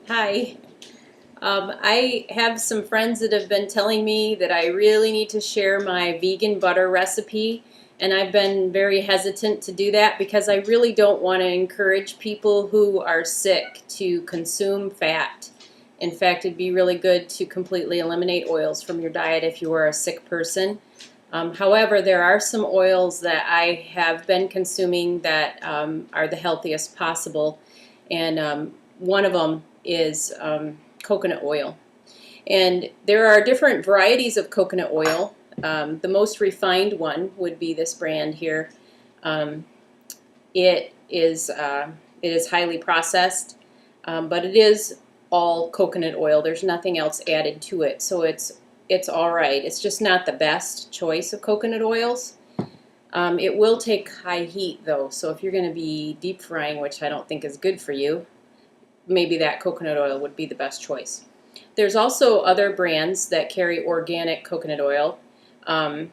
Hi. I have some friends that have been telling me that I really need to share my vegan butter recipe, and I've been very hesitant to do that because I really don't want to encourage people who are sick to consume fat. In fact, it'd be really good to completely eliminate oils from your diet if you are a sick person. However, there are some oils that I have been consuming that are the healthiest possible, and one of them is coconut oil. And there are different varieties of coconut oil. The most refined one would be this brand here. Um, it is highly processed, but it is all coconut oil. There's nothing else added to it, so it's all right. It's just not the best choice of coconut oils. It will take high heat though, so if you're going to be deep frying, which I don't think is good for you, maybe that coconut oil would be the best choice. There's also other brands that carry organic coconut oil, and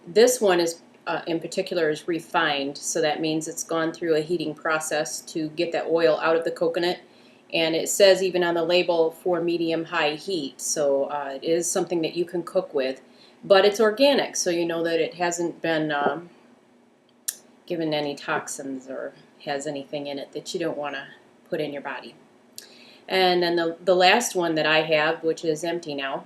this one is in particular is refined, so that means it's gone through a heating process to get that oil out of the coconut, and it says even on the label for medium-high heat, so it is something that you can cook with, but it's organic, so you know that it hasn't been given any toxins or has anything in it that you don't want to put in your body. And then the last one that I have, which is empty now,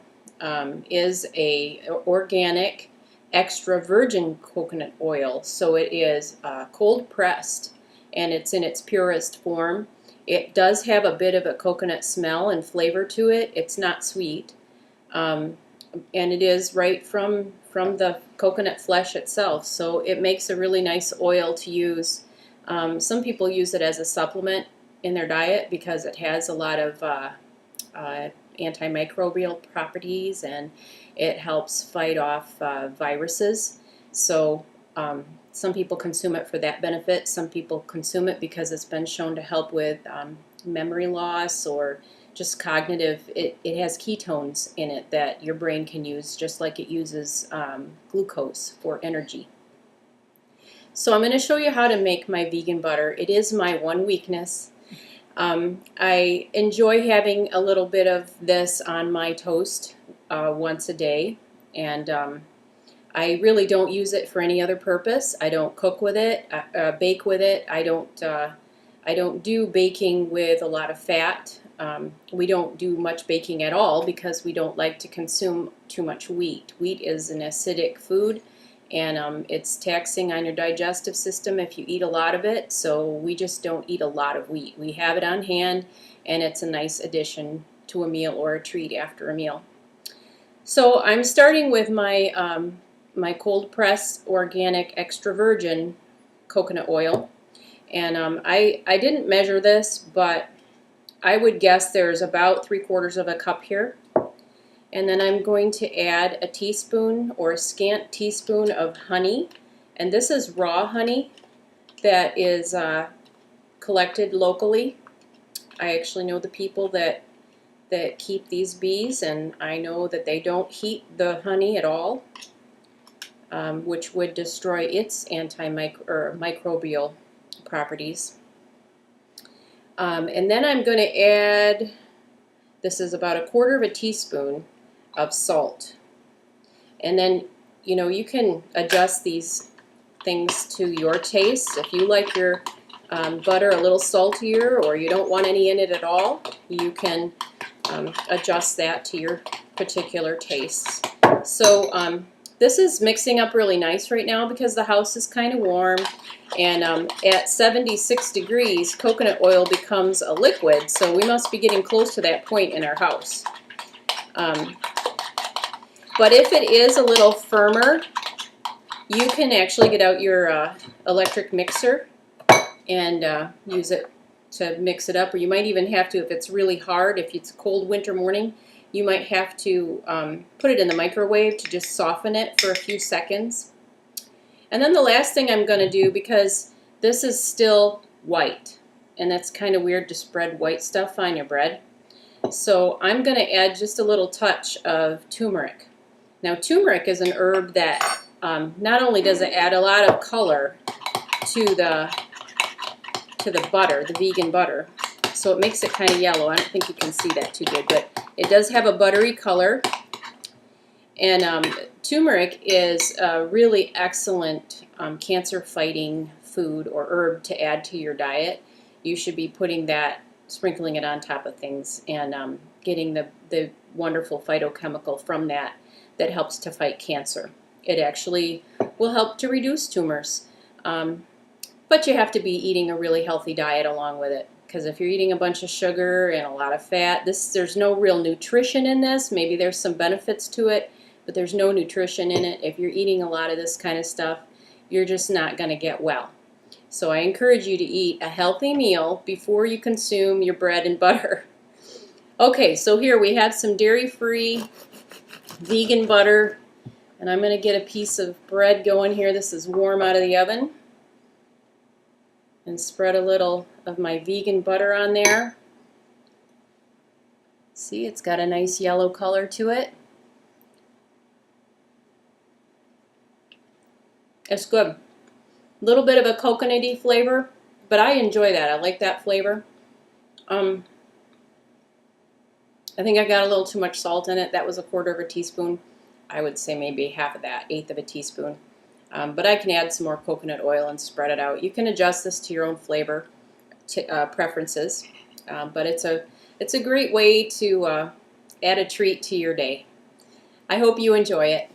is a organic extra virgin coconut oil. So it is cold pressed, and it's in its purest form. It does have a bit of a coconut smell and flavor to it. It's not sweet, and it is right from the coconut flesh itself. So it makes a really nice oil to use. Some people use it as a supplement in their diet because it has a lot of antimicrobial properties, and it helps fight off viruses. So some people consume it for that benefit. Some people consume it because it's been shown to help with memory loss or just cognitive. It has ketones in it that your brain can use just like it uses glucose for energy. So I'm going to show you how to make my vegan butter. It is my one weakness. I enjoy having a little bit of this on my toast once a day, and I really don't use it for any other purpose. I don't cook with it, bake with it. I don't do baking with a lot of fat. We don't do much baking at all because we don't like to consume too much wheat. Wheat is an acidic food, and it's taxing on your digestive system if you eat a lot of it, so we just don't eat a lot of wheat. We have it on hand, and it's a nice addition to a meal or a treat after a meal. So I'm starting with my my cold pressed organic extra virgin coconut oil, and I didn't measure this, but I would guess there's about 3/4 of a cup here. And then I'm going to add a teaspoon or a scant teaspoon of honey. And this is raw honey that is collected locally. I actually know the people that keep these bees, and I know that they don't heat the honey at all, which would destroy its antimicrobial properties. And then I'm going to add, this is about 1/4 teaspoon of salt. And then, you know, you can adjust these things to your taste. If you like your butter a little saltier, or you don't want any in it at all, you can adjust that to your particular tastes. So this is mixing up really nice right now because the house is kind of warm, and at 76 degrees coconut oil becomes a liquid, so we must be getting close to that point in our house. But if it is a little firmer, you can actually get out your electric mixer and use it to mix it up, or you might even have to, if it's really hard, if it's a cold winter morning, you might have to put it in the microwave to just soften it for a few seconds. And then the last thing I'm going to do, because this is still white, and that's kind of weird to spread white stuff on your bread, so I'm going to add just a little touch of turmeric. Now, turmeric is an herb that not only does it add a lot of color to the butter, the vegan butter, So it makes it kind of yellow. I don't think you can see that too good, but it does have a buttery color. And turmeric is a really excellent cancer-fighting food or herb to add to your diet. You should be putting that, sprinkling it on top of things, and getting the wonderful phytochemical from that helps to fight cancer. It actually will help to reduce tumors. But you have to be eating a really healthy diet along with it. Because if you're eating a bunch of sugar and a lot of fat, there's no real nutrition in this. Maybe there's some benefits to it, but there's no nutrition in it. If you're eating a lot of this kind of stuff, you're just not going to get well. So I encourage you to eat a healthy meal before you consume your bread and butter. Okay, so here we have some dairy-free vegan butter, and I'm going to get a piece of bread going here. This is warm out of the oven. And spread a little of my vegan butter on there. See, it's got a nice yellow color to it. It's good. A little bit of a coconutty flavor, but I enjoy that. I like that flavor. I think I got a little too much salt in it. That was 1/4 teaspoon. I would say maybe half of that, 1/8 teaspoon. But I can add some more coconut oil and spread it out. You can adjust this to your own flavor preferences, but it's a great way to add a treat to your day. I hope you enjoy it.